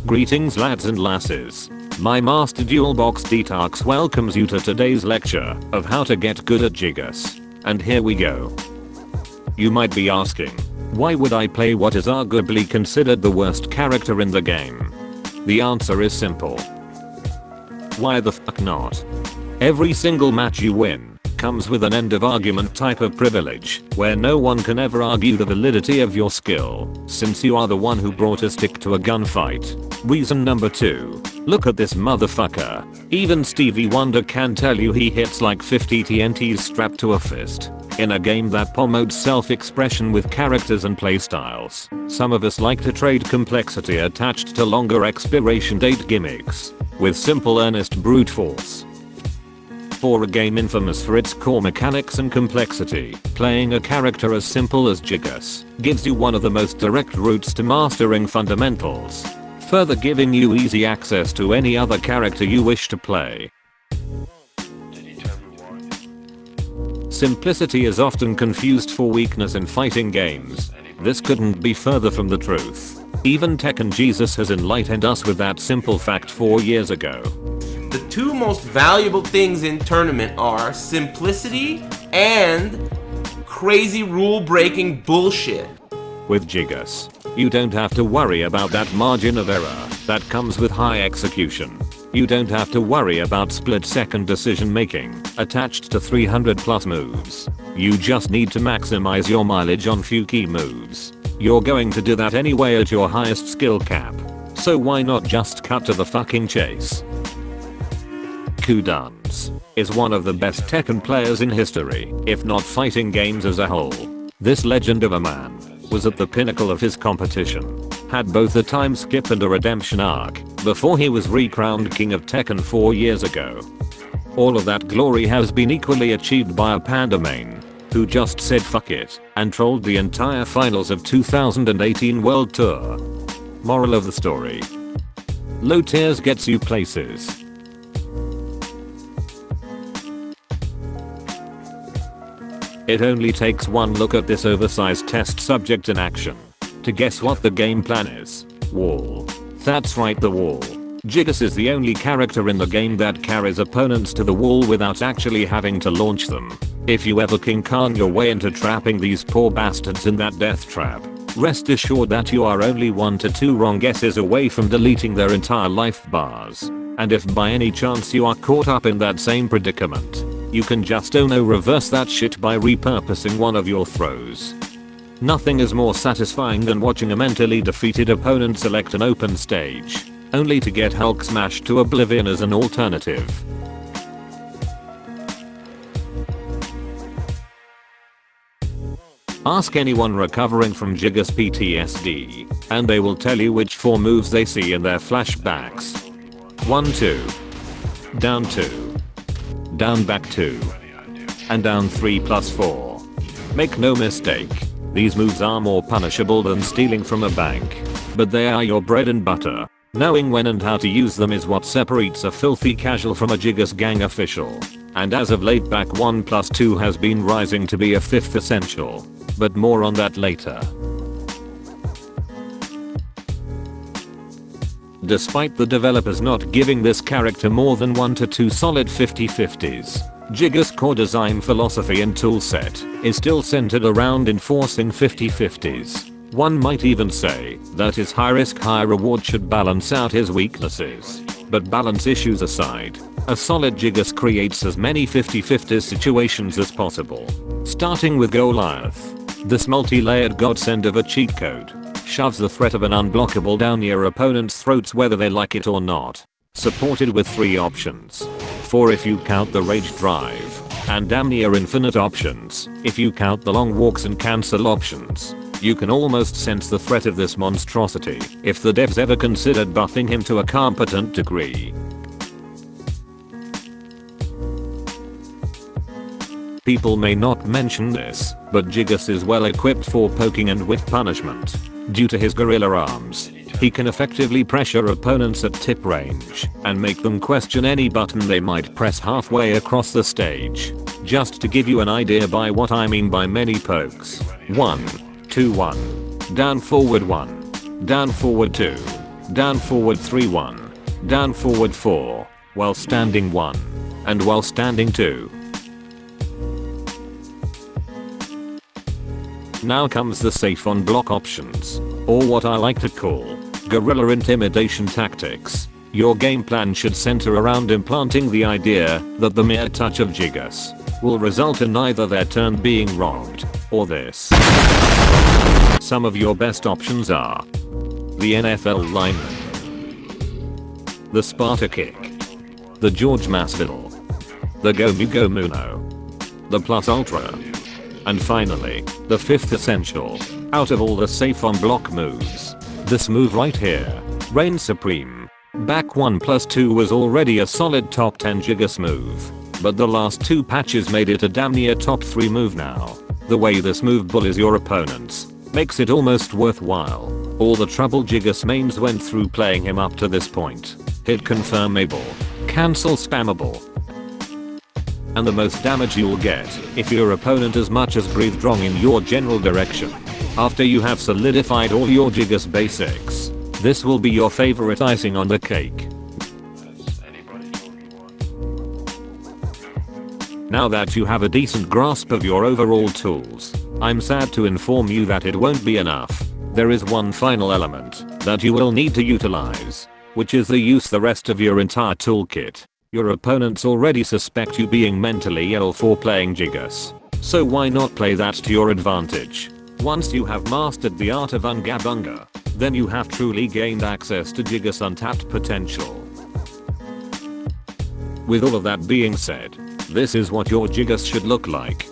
Greetings lads and lasses. My master DualBoxDtox welcomes you to today's lecture of how to get good at Gigas. And here we go. You might be asking, why would I play what is arguably considered the worst character in the game? The answer is simple. Why the fuck not? Every single match you win comes with an end of argument type of privilege, where no one can ever argue the validity of your skill, since you are the one who brought a stick to a gunfight. Reason number 2. Look at this motherfucker. Even Stevie Wonder can tell you he hits like 50 TNTs strapped to a fist. In a game that promotes self-expression with characters and playstyles, some of us like to trade complexity attached to longer expiration date gimmicks with simple earnest brute force. For a game infamous for its core mechanics and complexity, playing a character as simple as Gigas gives you one of the most direct routes to mastering fundamentals, further giving you easy access to any other character you wish to play. Simplicity is often confused for weakness in fighting games. This couldn't be further from the truth. Even Tekken Jesus has enlightened us with that simple fact 4 years ago. The two most valuable things in tournament are simplicity and crazy rule-breaking bullshit. With Gigas, you don't have to worry about that margin of error that comes with high execution. You don't have to worry about split-second decision making attached to 300 plus moves. You just need to maximize your mileage on few key moves. You're going to do that anyway at your highest skill cap. So why not just cut to the fucking chase? Kudans is one of the best Tekken players in history, if not fighting games as a whole. This legend of a man was at the pinnacle of his competition, had both a time skip and a redemption arc before he was recrowned king of Tekken 4 years ago. All of that glory has been equally achieved by a panda main who just said fuck it and trolled the entire finals of 2018 World Tour. Moral of the story: low tiers gets you places. It only takes one look at this oversized test subject in action to guess what the game plan is. Wall. That's right, the wall. Gigas is the only character in the game that carries opponents to the wall without actually having to launch them. If you ever King Khan your way into trapping these poor bastards in that death trap, rest assured that you are only 1 to 2 wrong guesses away from deleting their entire life bars. And if by any chance you are caught up in that same predicament, you can just reverse that shit by repurposing one of your throws. Nothing is more satisfying than watching a mentally defeated opponent select an open stage, only to get Hulk smashed to oblivion as an alternative. Ask anyone recovering from Gigas PTSD, and they will tell you which 4 moves they see in their flashbacks. 1 2. Down 2. Down back 2. And down 3 plus 4. Make no mistake, these moves are more punishable than stealing from a bank, but they are your bread and butter. Knowing when and how to use them is what separates a filthy casual from a Gigas gang official. And as of late, back 1 plus 2 has been rising to be a 5th essential. But more on that later. Despite the developers not giving this character more than 1 to 2 solid 50/50s, Gigas' core design philosophy and toolset is still centered around enforcing 50/50s. One might even say that his high risk high reward should balance out his weaknesses. But balance issues aside, a solid Gigas creates as many 50/50 situations as possible. Starting with Goliath. This multi-layered godsend of a cheat code shoves the threat of an unblockable down your opponent's throats whether they like it or not. Supported with 3 options. 4 if you count the rage drive, and damn near infinite options if you count the long walks and cancel options. You can almost sense the threat of this monstrosity if the devs ever considered buffing him to a competent degree. People may not mention this, but Gigas is well equipped for poking and whip punishment. Due to his gorilla arms, he can effectively pressure opponents at tip range and make them question any button they might press halfway across the stage. Just to give you an idea by what I mean by many pokes. 1, 2, 1. Down forward 1. Down forward 2. down forward 3-1, down forward 4, while standing 1, and while standing 2. Now comes the safe on block options, or what I like to call guerrilla intimidation tactics. Your game plan should center around implanting the idea that the mere touch of Gigas will result in either their turn being robbed, or this. Some of your best options are the NFL lineman, the Sparta kick, the George Masvidal, the Gomu Gomuno, the Plus Ultra, and finally, the fifth essential, out of all the safe on block moves, this move right here, reigns supreme. Back 1+2 was already a solid top 10 Gigas move, but the last 2 patches made it a damn near top 3 move now. The way this move bullies your opponents makes it almost worthwhile. All the trouble Gigas mains went through playing him up to this point. Hit confirmable, cancel spammable, and the most damage you'll get if your opponent as much as breathed wrong in your general direction. After you have solidified all your Gigas basics, this will be your favorite icing on the cake. Now that you have a decent grasp of your overall tools, I'm sad to inform you that it won't be enough. There is one final element that you will need to utilize, which is the use the rest of your entire toolkit. Your opponents already suspect you being mentally ill for playing Gigas, so why not play that to your advantage? Once you have mastered the art of Unga Bunga, then you have truly gained access to Gigas' untapped potential. With all of that being said, this is what your Gigas should look like.